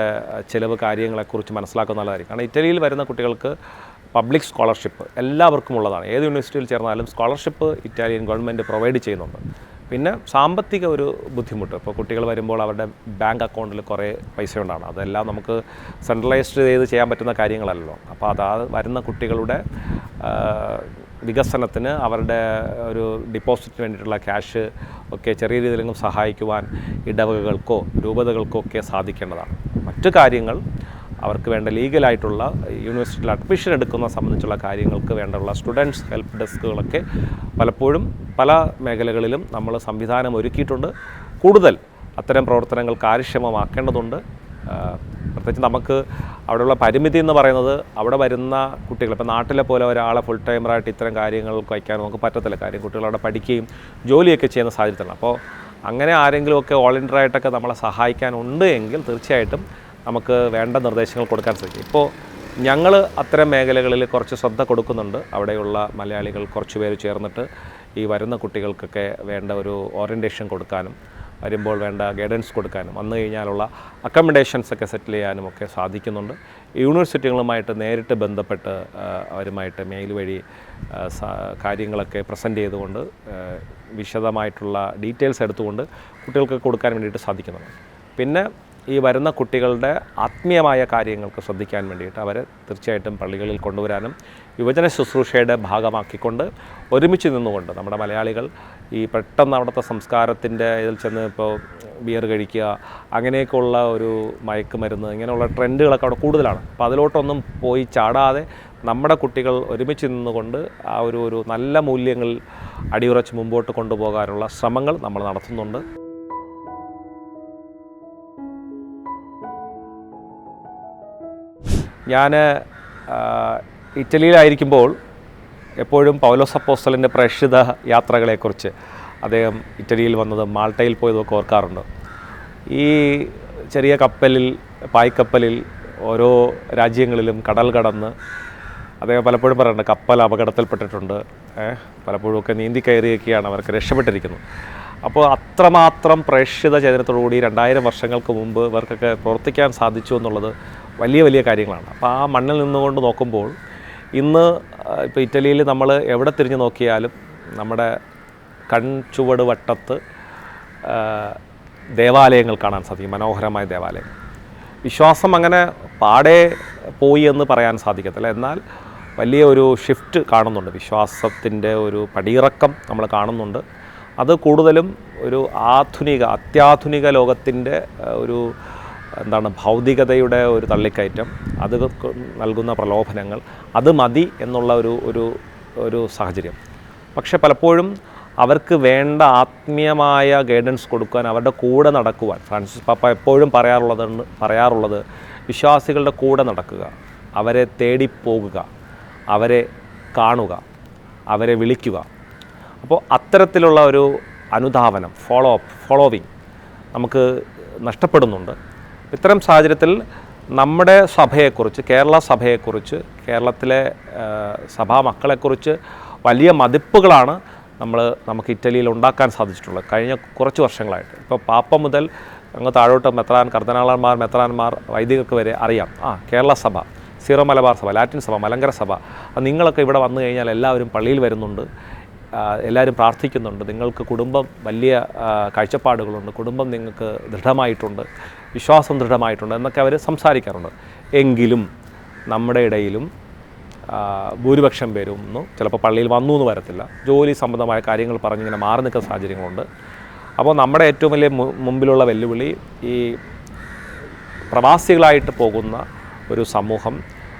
ചിലവ് കാര്യങ്ങളെക്കുറിച്ച് മനസ്സിലാക്കുന്ന നല്ലതായിരിക്കും. കാരണം ഇറ്റലിയിൽ വരുന്ന കുട്ടികൾക്ക് പബ്ലിക് സ്കോളർഷിപ്പ് എല്ലാവർക്കും ഉള്ളതാണ്. ഏത് യൂണിവേഴ്സിറ്റിയിൽ ചേർന്നാലും സ്കോളർഷിപ്പ് ഇറ്റാലിയൻ ഗവൺമെൻറ് പ്രൊവൈഡ് ചെയ്യുന്നുണ്ട്. പിന്നെ സാമ്പത്തിക ഒരു ബുദ്ധിമുട്ട്, ഇപ്പോൾ കുട്ടികൾ വരുമ്പോൾ അവരുടെ ബാങ്ക് അക്കൗണ്ടിൽ കുറേ പൈസ ഉണ്ടാണ്. അതെല്ലാം നമുക്ക് സെൻട്രലൈസ്ഡ് ചെയ്ത് ചെയ്യാൻ പറ്റുന്ന കാര്യങ്ങളല്ലല്ലോ. അപ്പോൾ വരുന്ന കുട്ടികളുടെ വികസനത്തിന് അവരുടെ ഒരു ഡിപ്പോസിറ്റിന് വേണ്ടിയിട്ടുള്ള ക്യാഷ് ഒക്കെ ചെറിയ രീതിയിലെങ്കിലും സഹായിക്കുവാൻ ഇടവകകൾക്കോ രൂപതകൾക്കോ ഒക്കെ സാധിക്കേണ്ടതാണ്. മറ്റു കാര്യങ്ങൾ അവർക്ക് വേണ്ട ലീഗലായിട്ടുള്ള യൂണിവേഴ്സിറ്റിയിൽ അഡ്മിഷൻ എടുക്കുന്ന സംബന്ധിച്ചുള്ള കാര്യങ്ങൾക്ക് വേണ്ടുള്ള സ്റ്റുഡൻസ് ഹെൽപ്പ് ഡെസ്കുകളൊക്കെ പലപ്പോഴും പല മേഖലകളിലും നമ്മൾ സംവിധാനം ഒരുക്കിയിട്ടുണ്ട്. കൂടുതൽ അത്തരം പ്രവർത്തനങ്ങൾ കാര്യക്ഷമമാക്കേണ്ടതുണ്ട്. പ്രത്യേകിച്ച് നമുക്ക് അവിടെയുള്ള പരിമിതി എന്ന് പറയുന്നത് അവിടെ വരുന്ന കുട്ടികൾ, ഇപ്പോൾ നാട്ടിലെ പോലെ ഒരാളെ ഫുൾ ടൈമറായിട്ട് ഇത്തരം കാര്യങ്ങൾ വയ്ക്കാൻ നമുക്ക് പറ്റത്തില്ല. കാര്യം കുട്ടികൾ അവിടെ പഠിക്കുകയും ജോലിയൊക്കെ ചെയ്യുന്ന സാഹചര്യത്തിലാണ്. അപ്പോൾ അങ്ങനെ ആരെങ്കിലുമൊക്കെ വോളണ്ടിയറായിട്ടൊക്കെ നമ്മളെ സഹായിക്കാനുണ്ട് എങ്കിൽ തീർച്ചയായിട്ടും നമുക്ക് വേണ്ട നിർദ്ദേശങ്ങൾ കൊടുക്കാൻ സാധിക്കും. ഇപ്പോൾ ഞങ്ങൾ അത്തരം മേഖലകളിൽ കുറച്ച് ശ്രദ്ധ കൊടുക്കുന്നുണ്ട്. അവിടെയുള്ള മലയാളികൾ കുറച്ച് പേര് ചേർന്നിട്ട് ഈ വരുന്ന കുട്ടികൾക്കൊക്കെ വേണ്ട ഒരു ഓറിയൻറ്റേഷൻ കൊടുക്കാനും വരുമ്പോൾ വേണ്ട ഗൈഡൻസ് കൊടുക്കാനും വന്നു കഴിഞ്ഞാലുള്ള അക്കോമഡേഷൻസൊക്കെ സെറ്റിൽ ചെയ്യാനും ഒക്കെ സാധിക്കുന്നുണ്ട്. യൂണിവേഴ്സിറ്റികളുമായിട്ട് നേരിട്ട് ബന്ധപ്പെട്ട് അവരുമായിട്ട് മെയിൽ വഴി കാര്യങ്ങളൊക്കെ പ്രസൻറ്റ് ചെയ്തുകൊണ്ട് വിശദമായിട്ടുള്ള ഡീറ്റെയിൽസ് എടുത്തുകൊണ്ട് കുട്ടികൾക്ക് കൊടുക്കാൻ വേണ്ടിയിട്ട് സാധിക്കുന്നുണ്ട്. പിന്നെ ഈ വരുന്ന കുട്ടികളുടെ ആത്മീയമായ കാര്യങ്ങൾക്ക് ശ്രദ്ധിക്കാൻ വേണ്ടിയിട്ട് അവരെ തീർച്ചയായിട്ടും പള്ളികളിൽ കൊണ്ടുവരാനും യുവജന ശുശ്രൂഷയുടെ ഭാഗമാക്കിക്കൊണ്ട് ഒരുമിച്ച് നിന്നുകൊണ്ട് നമ്മുടെ മലയാളികൾ ഈ പെട്ടെന്ന് അവിടുത്തെ സംസ്കാരത്തിൻ്റെ ഇതിൽ ചെന്ന് ഇപ്പോൾ ബിയർ കഴിക്കുക അങ്ങനെയൊക്കെയുള്ള ഒരു മയക്കുമരുന്ന് ഇങ്ങനെയുള്ള ട്രെൻഡുകളൊക്കെ അവിടെ കൂടുതലാണ്. അപ്പോൾ അതിലോട്ടൊന്നും പോയി ചാടാതെ നമ്മുടെ കുട്ടികൾ ഒരുമിച്ച് നിന്നുകൊണ്ട് ആ ഒരു നല്ല മൂല്യങ്ങൾ അടിയുറച്ച് മുമ്പോട്ട് കൊണ്ടുപോകാനുള്ള ശ്രമങ്ങൾ നമ്മൾ നടത്തുന്നുണ്ട്. ഞാൻ ഇറ്റലിയിലായിരിക്കുമ്പോൾ എപ്പോഴും പൗലോസ് അപ്പോസ്തലൻ്റെ പ്രേക്ഷിത യാത്രകളെക്കുറിച്ച് അദ്ദേഹം ഇറ്റലിയിൽ വന്നത് മാൾട്ടയിൽ പോയതൊക്കെ ഓർക്കാറുണ്ട്. ഈ ചെറിയ കപ്പലിൽ പായ്ക്കപ്പലിൽ ഓരോ രാജ്യങ്ങളിലും കടൽ കടന്ന് അദ്ദേഹം പലപ്പോഴും പറയുന്നുണ്ട് കപ്പൽ അപകടത്തിൽപ്പെട്ടിട്ടുണ്ട്, പലപ്പോഴുമൊക്കെ നീന്തി കയറിയൊക്കെയാണ് അവർക്ക് രക്ഷപ്പെട്ടിരിക്കുന്നത്. അപ്പോൾ അത്രമാത്രം പ്രേക്ഷിത ചൈതന്യത്തോടുകൂടി 2000 വർഷങ്ങൾക്ക് മുമ്പ് ഇവർക്കൊക്കെ പ്രവർത്തിക്കാൻ സാധിച്ചു എന്നുള്ളത് വലിയ കാര്യങ്ങളാണ്. അപ്പോൾ ആ മണ്ണിൽ നിന്നുകൊണ്ട് നോക്കുമ്പോൾ ഇന്ന് ഇപ്പോൾ ഇറ്റലിയിൽ നമ്മൾ എവിടെ തിരിഞ്ഞ് നോക്കിയാലും നമ്മുടെ കൺചുവട് വട്ടത്ത് ദേവാലയങ്ങൾ കാണാൻ സാധിക്കും, മനോഹരമായ ദേവാലയങ്ങൾ. വിശ്വാസം അങ്ങനെ പാടെ പോയി എന്ന് പറയാൻ സാധിക്കത്തില്ല, എന്നാൽ വലിയ ഒരു ഷിഫ്റ്റ് കാണുന്നുണ്ട്. വിശ്വാസത്തിൻ്റെ ഒരു പടിയിറക്കം നമ്മൾ കാണുന്നുണ്ട്. അത് കൂടുതലും ഒരു അത്യാധുനിക ലോകത്തിൻ്റെ ഒരു ഭൗതികതയുടെ ഒരു തള്ളിക്കയറ്റം, അത് നൽകുന്ന പ്രലോഭനങ്ങൾ, അത് മതി എന്നുള്ള ഒരു സാഹചര്യം. പക്ഷെ പലപ്പോഴും അവർക്ക് വേണ്ട ആത്മീയമായ ഗൈഡൻസ് കൊടുക്കാൻ, അവരുടെ കൂടെ നടക്കുവാൻ ഫ്രാൻസിസ് പാപ്പ എപ്പോഴും പറയാറുള്ളത് വിശ്വാസികളുടെ കൂടെ നടക്കുക, അവരെ തേടിപ്പോകുക, അവരെ കാണുക, അവരെ വിളിക്കുക. അപ്പോൾ അത്തരത്തിലുള്ള ഒരു അനുധാവനം, ഫോളോവിങ് നമുക്ക് നഷ്ടപ്പെടുന്നുണ്ട്. ഇത്തരം സാഹചര്യത്തിൽ നമ്മുടെ സഭയെക്കുറിച്ച്, കേരള സഭയെക്കുറിച്ച്, കേരളത്തിലെ സഭാ മക്കളെക്കുറിച്ച് വലിയ മതിപ്പുകളാണ് നമുക്ക് ഇറ്റലിയിൽ ഉണ്ടാക്കാൻ സാധിച്ചിട്ടുള്ളത് കഴിഞ്ഞ കുറച്ച് വർഷങ്ങളായിട്ട്. ഇപ്പോൾ പാപ്പ മുതൽ അങ്ങ് താഴോട്ട് കർദിനാളന്മാർ, മെത്രാന്മാർ, വൈദികർക്ക് വരെ അറിയാം, കേരള സഭ, സീറോ മലബാർ സഭ, ലാറ്റിൻ സഭ, മലങ്കര സഭ, നിങ്ങളൊക്കെ ഇവിടെ വന്നു കഴിഞ്ഞാൽ എല്ലാവരും പള്ളിയിൽ വരുന്നുണ്ട്, എല്ലാവരും പ്രാർത്ഥിക്കുന്നുണ്ട്, നിങ്ങൾക്ക് കുടുംബം വലിയ കാഴ്ചപ്പാടുകളുണ്ട്, കുടുംബം നിങ്ങൾക്ക് ദൃഢമായിട്ടുണ്ട്, വിശ്വാസം ദൃഢമായിട്ടുണ്ട് എന്നൊക്കെ അവർ സംസാരിക്കാറുണ്ട്. എങ്കിലും നമ്മുടെ ഇടയിലും ഭൂരിപക്ഷം പേരും ചിലപ്പോൾ പള്ളിയിൽ വന്നു എന്ന് വരത്തില്ല, ജോലി സംബന്ധമായ കാര്യങ്ങൾ പറഞ്ഞിങ്ങനെ മാറി നിൽക്കുന്ന സാഹചര്യങ്ങളുണ്ട്. അപ്പോൾ നമ്മുടെ ഏറ്റവും വലിയ മുമ്പിലുള്ള വെല്ലുവിളി ഈ പ്രവാസികളായിട്ട് പോകുന്ന ഒരു സമൂഹം,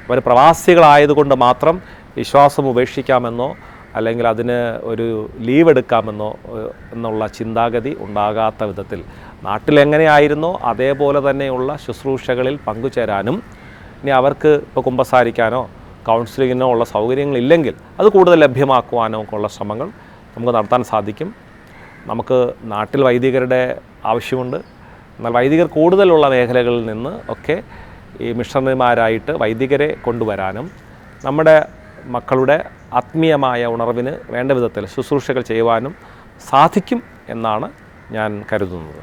അവർ പ്രവാസികളായതുകൊണ്ട് മാത്രം വിശ്വാസം ഉപേക്ഷിക്കാമെന്നോ അല്ലെങ്കിൽ അതിന് ഒരു ലീവ് എടുക്കാമെന്നോ എന്നുള്ള ചിന്താഗതി ഉണ്ടാകാത്ത വിധത്തിൽ നാട്ടിലെങ്ങനെയായിരുന്നോ അതേപോലെ തന്നെയുള്ള ശുശ്രൂഷകളിൽ പങ്കുചേരാനും, ഇനി അവർക്ക് ഇപ്പോൾ കുമ്പസാരിക്കാനോ കൗൺസിലിങ്ങിനോ ഉള്ള സൗകര്യങ്ങളില്ലെങ്കിൽ അത് കൂടുതൽ ലഭ്യമാക്കുവാനോ ഉള്ള ശ്രമങ്ങൾ നമുക്ക് നടത്താൻ സാധിക്കും. നമുക്ക് നാട്ടിൽ വൈദികരുടെ ആവശ്യമുണ്ട്, എന്നാൽ വൈദികർ കൂടുതലുള്ള മേഖലകളിൽ നിന്ന് ഒക്കെ ഈ മിഷണറിമാരായിട്ട് വൈദികരെ കൊണ്ടുവരാനും നമ്മുടെ മക്കളുടെ ആത്മീയമായ ഉണർവിന് വേണ്ട വിധത്തിൽ ശുശ്രൂഷകൾ ചെയ്യുവാനും സാധിക്കും എന്നാണ് ഞാൻ കരുതുന്നത്.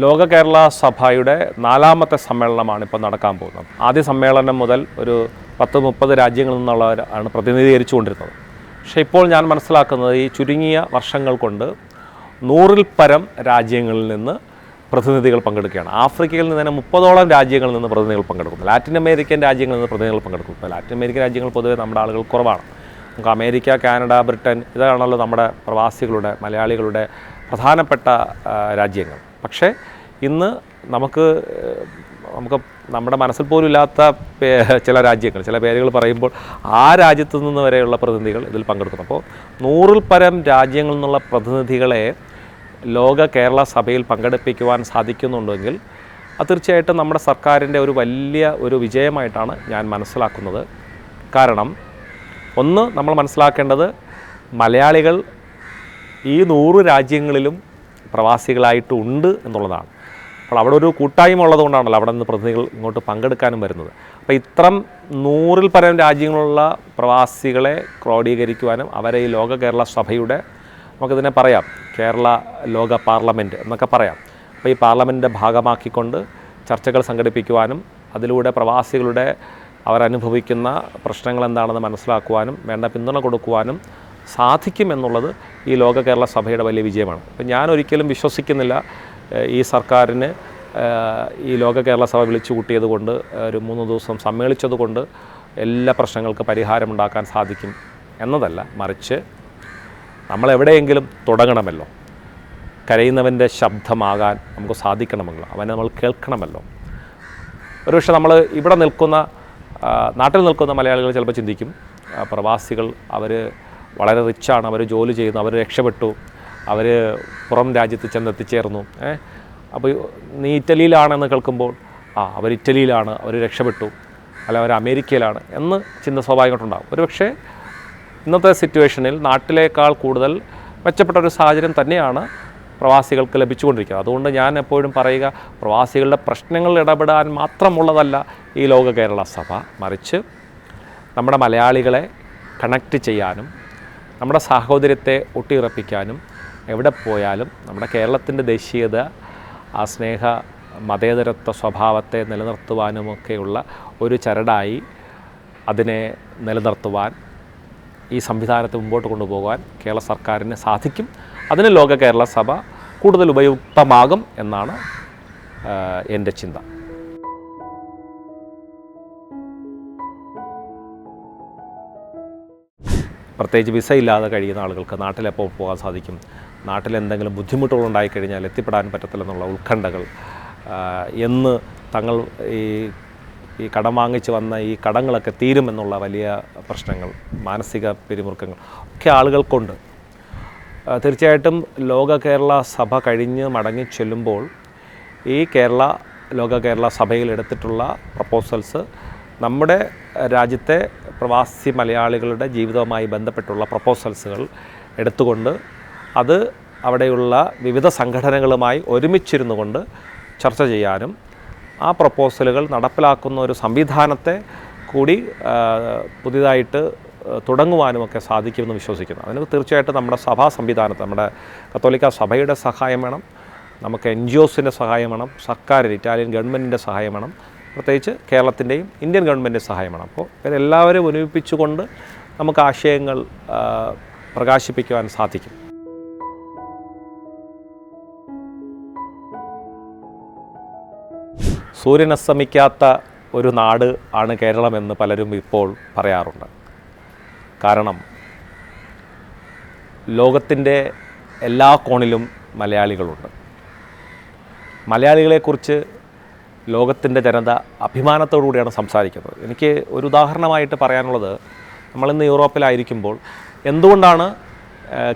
ലോക കേരള സഭയുടെ 4ാമത്തെ സമ്മേളനമാണ് ഇപ്പോൾ നടക്കാൻ പോകുന്നത്. ആദ്യ സമ്മേളനം മുതൽ ഒരു 10-30 രാജ്യങ്ങളിൽ നിന്നുള്ളവരാണ് പ്രതിനിധീകരിച്ചു കൊണ്ടിരുന്നത്. പക്ഷേ ഇപ്പോൾ ഞാൻ മനസ്സിലാക്കുന്നത് ഈ ചുരുങ്ങിയ വർഷങ്ങൾ കൊണ്ട് 100-ൽ പരം രാജ്യങ്ങളിൽ നിന്ന് പ്രതിനിധികൾ പങ്കെടുക്കുകയാണ്. ആഫ്രിക്കയിൽ നിന്ന് തന്നെ 30ഓളം രാജ്യങ്ങളിൽ നിന്ന് പ്രതിനിധികൾ പങ്കെടുക്കുന്നു. ലാറ്റിൻ അമേരിക്കൻ രാജ്യങ്ങളിൽ നിന്ന് പ്രതിനിധികൾ പങ്കെടുക്കുന്നു. ലാറ്റിൻ അമേരിക്കൻ രാജ്യങ്ങൾ പൊതുവെ നമ്മുടെ ആളുകൾ കുറവാണ്. നമുക്ക് അമേരിക്ക, കാനഡ, ബ്രിട്ടൻ, ഇതാണല്ലോ നമ്മുടെ പ്രവാസികളുടെ, മലയാളികളുടെ പ്രധാനപ്പെട്ട രാജ്യങ്ങൾ. പക്ഷേ ഇന്ന് നമുക്ക് നമ്മുടെ മനസ്സിൽ പോലും ഇല്ലാത്ത ചില രാജ്യങ്ങൾ, ചില പേരുകൾ പറയുമ്പോൾ ആ രാജ്യത്തു നിന്ന് വരെയുള്ള പ്രതിനിധികൾ ഇതിൽ പങ്കെടുക്കുന്നു. അപ്പോൾ 100-ൽ പരം രാജ്യങ്ങളിൽ നിന്നുള്ള പ്രതിനിധികളെ ലോക കേരള സഭയിൽ പങ്കെടുപ്പിക്കുവാൻ സാധിക്കുന്നുണ്ടെങ്കിൽ അത് തീർച്ചയായിട്ടും നമ്മുടെ സർക്കാരിൻ്റെ ഒരു വലിയ ഒരു വിജയമായിട്ടാണ് ഞാൻ മനസ്സിലാക്കുന്നത്. കാരണം ഒന്ന്, നമ്മൾ മനസ്സിലാക്കേണ്ടത് മലയാളികൾ ഈ 100 രാജ്യങ്ങളിലും പ്രവാസികളായിട്ടുണ്ട് എന്നുള്ളതാണ്. അപ്പോൾ അവിടെ ഒരു കൂട്ടായ്മ ഉള്ളതുകൊണ്ടാണല്ലോ അവിടെ നിന്ന് പ്രതിനിധികൾ ഇങ്ങോട്ട് പങ്കെടുക്കാനും വരുന്നത്. അപ്പോൾ ഇത്തരം 100-ൽ പരം രാജ്യങ്ങളുള്ള പ്രവാസികളെ ക്രോഡീകരിക്കുവാനും അവരെ ഈ ലോക കേരള സഭയുടെ, നമുക്കിതിനെ പറയാം കേരള ലോക പാർലമെൻറ്റ് എന്നൊക്കെ പറയാം, അപ്പോൾ ഈ പാർലമെൻറ്റിൻ്റെ ഭാഗമാക്കിക്കൊണ്ട് ചർച്ചകൾ സംഘടിപ്പിക്കുവാനും അതിലൂടെ പ്രവാസികളുടെ അവരനുഭവിക്കുന്ന പ്രശ്നങ്ങൾ എന്താണെന്ന് മനസ്സിലാക്കുവാനും വേണ്ട പിന്തുണ കൊടുക്കുവാനും സാധിക്കുമെന്നുള്ളത് ഈ ലോക കേരള സഭയുടെ വലിയ വിജയമാണ്. അപ്പം ഞാൻ ഒരിക്കലും വിശ്വസിക്കുന്നില്ല ഈ സർക്കാരിന് ഈ ലോക കേരള സഭ വിളിച്ചു കൂട്ടിയത് കൊണ്ട്, ഒരു 3 ദിവസം സമ്മേളിച്ചത് കൊണ്ട് എല്ലാ പ്രശ്നങ്ങൾക്ക് പരിഹാരമുണ്ടാക്കാൻ സാധിക്കും എന്നതല്ല. മറിച്ച് നമ്മളെവിടെയെങ്കിലും തുടങ്ങണമല്ലോ. കരയുന്നവൻ്റെ ശബ്ദമാകാൻ നമുക്ക് സാധിക്കണമല്ലോ, അവനെ നമ്മൾ കേൾക്കണമല്ലോ. ഒരുപക്ഷെ നമ്മൾ ഇവിടെ നാട്ടിൽ നിൽക്കുന്ന മലയാളികൾ ചിലപ്പോൾ ചിന്തിക്കും, പ്രവാസികൾ അവർ വളരെ റിച്ചാണ്, അവർ ജോലി ചെയ്യുന്നു, അവർ രക്ഷപ്പെട്ടു, അവർ പുറം രാജ്യത്ത് ചെന്ന് എത്തിച്ചേർന്നു. അപ്പോൾ നീ ഇറ്റലിയിലാണെന്ന് കേൾക്കുമ്പോൾ അവർ ഇറ്റലിയിലാണ്, അവർ രക്ഷപ്പെട്ടു, അല്ല അവർ അമേരിക്കയിലാണ് എന്ന് ചിന്ത സ്വാഭാവികമായിട്ടുണ്ടാകും. ഒരുപക്ഷെ ഇന്നത്തെ സിറ്റുവേഷനിൽ നാട്ടിലേക്കാൾ കൂടുതൽ മെച്ചപ്പെട്ട ഒരു സാഹചര്യം തന്നെയാണ് പ്രവാസികൾക്ക് ലഭിച്ചുകൊണ്ടിരിക്കുന്നത്. അതുകൊണ്ട് ഞാൻ എപ്പോഴും പറയുക, പ്രവാസികളുടെ പ്രശ്നങ്ങളിൽ ഇടപെടാൻ മാത്രമുള്ളതല്ല ഈ ലോക കേരള സഭ, മറിച്ച് നമ്മുടെ മലയാളികളെ കണക്റ്റ് ചെയ്യാനും നമ്മുടെ സാഹോദര്യത്തെ ഊട്ടിയുറപ്പിക്കാനും എവിടെ പോയാലും നമ്മുടെ കേരളത്തിൻ്റെ ദേശീയത, ആ സ്നേഹ മതേതരത്വ സ്വഭാവത്തെ നിലനിർത്തുവാനുമൊക്കെയുള്ള ഒരു ചരടായി അതിനെ നിലനിർത്തുവാൻ, ഈ സംവിധാനത്തെ മുമ്പോട്ട് കൊണ്ടുപോകാൻ കേരള സർക്കാരിന് സാധിക്കും. അതിന് ലോക കേരള സഭ കൂടുതൽ ഉപയുക്തമാകും എന്നാണ് എൻ്റെ ചിന്ത. പ്രത്യേകിച്ച് വിസ ഇല്ലാതെ കഴിയുന്ന ആളുകൾക്ക് നാട്ടിലെപ്പോൾ പോകാൻ സാധിക്കും, നാട്ടിലെന്തെങ്കിലും ബുദ്ധിമുട്ടുകളുണ്ടായിക്കഴിഞ്ഞാൽ എത്തിപ്പെടാൻ പറ്റത്തില്ലെന്നുള്ള ഉത്കണ്ഠകൾ, എന്ന് തങ്ങൾ ഈ കടം വാങ്ങിച്ച് വന്ന ഈ കടങ്ങളൊക്കെ തീരുമെന്നുള്ള വലിയ പ്രശ്നങ്ങൾ, മാനസിക പിരിമുറുക്കങ്ങൾ ഒക്കെ ആളുകൾക്കുണ്ട്. തീർച്ചയായിട്ടും ലോക കേരള സഭ കഴിഞ്ഞ് മടങ്ങി ചെല്ലുമ്പോൾ ഈ ലോക കേരള സഭയിൽ എടുത്തിട്ടുള്ള പ്രപ്പോസൽസ് നമ്മുടെ രാജ്യത്തെ പ്രവാസി മലയാളികളുടെ ജീവിതവുമായി ബന്ധപ്പെട്ടുള്ള പ്രപ്പോസൽസുകൾ എടുത്തുകൊണ്ട് അത് അവിടെയുള്ള വിവിധ സംഘടനകളുമായി ഒരുമിച്ചിരുന്നു കൊണ്ട് ചർച്ച ചെയ്യാനും ആ പ്രപ്പോസലുകൾ നടപ്പിലാക്കുന്ന ഒരു സംവിധാനത്തെ കൂടി പുതിയതായിട്ട് തുടങ്ങുവാനുമൊക്കെ സാധിക്കുമെന്ന് വിശ്വസിക്കുന്നു. അതിന് തീർച്ചയായിട്ടും നമ്മുടെ സഭാ സംവിധാനത്തെ, നമ്മുടെ കത്തോലിക്ക സഭയുടെ സഹായം വേണം, നമുക്ക് NGOസിൻ്റെ സഹായം വേണം, സർക്കാരിൻ്റെ ഇറ്റാലിയൻ ഗവൺമെൻറ്റിൻ്റെ സഹായം വേണം, പ്രത്യേകിച്ച് കേരളത്തിൻ്റെയും ഇന്ത്യൻ ഗവൺമെൻറ്റിൻ്റെ സഹായം വേണം. അപ്പോൾ ഇവരെല്ലാവരും ഒരുമിപ്പിച്ചുകൊണ്ട് നമുക്ക് ആശയങ്ങൾ പ്രകാശിപ്പിക്കുവാൻ സാധിക്കും. സൂര്യനസ്തമിക്കാത്ത ഒരു നാട് ആണ് കേരളമെന്ന് പലരും ഇപ്പോൾ പറയാറുണ്ട്. കാരണം ലോകത്തിൻ്റെ എല്ലാ കോണിലും മലയാളികളുണ്ട്. മലയാളികളെക്കുറിച്ച് ലോകത്തിൻ്റെ ജനത അഭിമാനത്തോടുകൂടിയാണ് സംസാരിക്കുന്നത്. എനിക്ക് ഒരു ഉദാഹരണമായിട്ട് പറയാനുള്ളത്, നമ്മളിന്ന് യൂറോപ്പിലായിരിക്കുമ്പോൾ എന്തുകൊണ്ടാണ്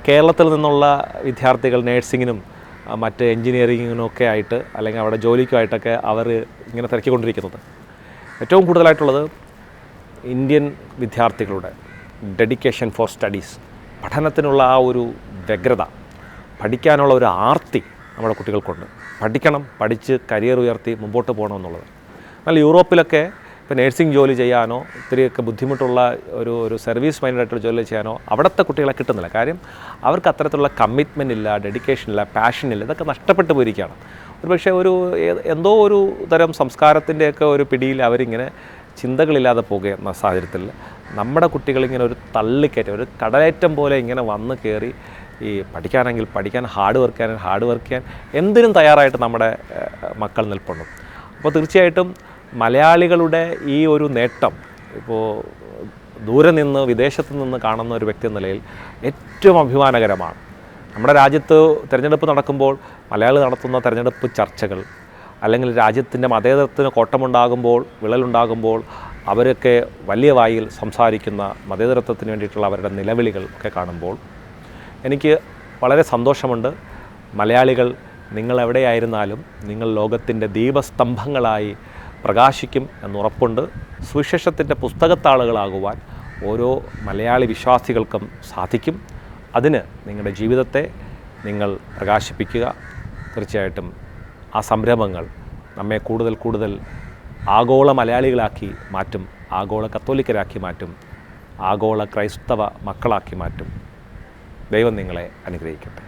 കേരളത്തിൽ നിന്നുള്ള വിദ്യാർത്ഥികൾ നേഴ്സിങ്ങിനും മറ്റ് എൻജിനീയറിങ്ങിനൊക്കെ ആയിട്ട് അല്ലെങ്കിൽ അവിടെ ജോലിക്കുമായിട്ടൊക്കെ അവർ ഇങ്ങനെ തിരക്കിക്കൊണ്ടിരിക്കുന്നത്? ഏറ്റവും കൂടുതലായിട്ടുള്ളത് ഇന്ത്യൻ വിദ്യാർത്ഥികളുടെ ഡെഡിക്കേഷൻ ഫോർ സ്റ്റഡീസ്, പഠനത്തിനുള്ള ആ ഒരു വ്യഗ്രത, പഠിക്കാനുള്ള ഒരു ആർത്തി നമ്മുടെ കുട്ടികൾക്കുണ്ട്. പഠിക്കണം, പഠിച്ച് കരിയർ ഉയർത്തി മുമ്പോട്ട് പോകണമെന്നുള്ളത്. എന്നാൽ യൂറോപ്പിലൊക്കെ ഇപ്പോൾ നേഴ്സിംഗ് ജോലി ചെയ്യാനോ ഇത്തിരിയൊക്കെ ബുദ്ധിമുട്ടുള്ള ഒരു സർവീസ് മൈൻഡായിട്ടുള്ള ജോലി ചെയ്യാനോ അവിടുത്തെ കുട്ടികളെ കിട്ടുന്നില്ല. കാര്യം അവർക്ക് അത്തരത്തിലുള്ള കമ്മിറ്റ്മെൻ്റ് ഇല്ല, ഡെഡിക്കേഷൻ ഇല്ല, പാഷൻ ഇല്ല. ഇതൊക്കെ നഷ്ടപ്പെട്ടു പോയിരിക്കുകയാണ്. ഒരുപക്ഷെ എന്തോ ഒരു തരം സംസ്കാരത്തിൻ്റെയൊക്കെ ഒരു പിടിയിൽ അവരിങ്ങനെ ചിന്തകളില്ലാതെ പോകുന്ന സാഹചര്യത്തിൽ നമ്മുടെ കുട്ടികളിങ്ങനെ ഒരു തള്ളിക്കയറ്റം, ഒരു കടലേറ്റം പോലെ ഇങ്ങനെ വന്ന് കയറി ഈ പഠിക്കാനെങ്കിൽ പഠിക്കാൻ, ഹാർഡ് വർക്ക് ചെയ്യാൻ എന്തിനും തയ്യാറായിട്ട് നമ്മുടെ മക്കൾ നിൽപ്പുണ്ട്. അപ്പോൾ തീർച്ചയായിട്ടും മലയാളികളുടെ ഈ ഒരു നേട്ടം ഇപ്പോൾ ദൂരെ നിന്ന് വിദേശത്ത് നിന്ന് കാണുന്ന ഒരു വ്യക്തി എന്ന നിലയിൽ ഏറ്റവും അഭിമാനകരമാണ്. നമ്മുടെ രാജ്യത്ത് തിരഞ്ഞെടുപ്പ് നടക്കുമ്പോൾ മലയാളി നടത്തുന്ന തിരഞ്ഞെടുപ്പ് ചർച്ചകൾ, അല്ലെങ്കിൽ രാജ്യത്തിൻ്റെ മതേതരത്തിന് കോട്ടമുണ്ടാകുമ്പോൾ, വിള്ളലുണ്ടാകുമ്പോൾ അവരൊക്കെ വലിയ വായിൽ സംസാരിക്കുന്ന മതേതരത്വത്തിന് വേണ്ടിയിട്ടുള്ള അവരുടെ നിലവിളികൾ ഒക്കെ കാണുമ്പോൾ എനിക്ക് വളരെ സന്തോഷമുണ്ട്. മലയാളികൾ നിങ്ങളെവിടെയായിരുന്നാലും നിങ്ങൾ ലോകത്തിൻ്റെ ദീപസ്തംഭങ്ങളായി പ്രകാശിക്കും എന്നുറപ്പുണ്ട്. സുവിശേഷത്തിൻ്റെ പുസ്തകത്താളുകളാകുവാൻ ഓരോ മലയാളി വിശ്വാസികൾക്കും സാധിക്കും. അതിന് നിങ്ങളുടെ ജീവിതത്തെ നിങ്ങൾ പ്രകാശിപ്പിക്കുക. തീർച്ചയായിട്ടും ആ സംരംഭങ്ങൾ നമ്മെ കൂടുതൽ ആഗോള മലയാളികളാക്കി മാറ്റും, ആഗോള കത്തോലിക്കരാക്കി മാറ്റും, ആഗോള ക്രൈസ്തവ മക്കളാക്കി മാറ്റും. ദൈവം നിങ്ങളെ അനുഗ്രഹിക്കട്ടെ.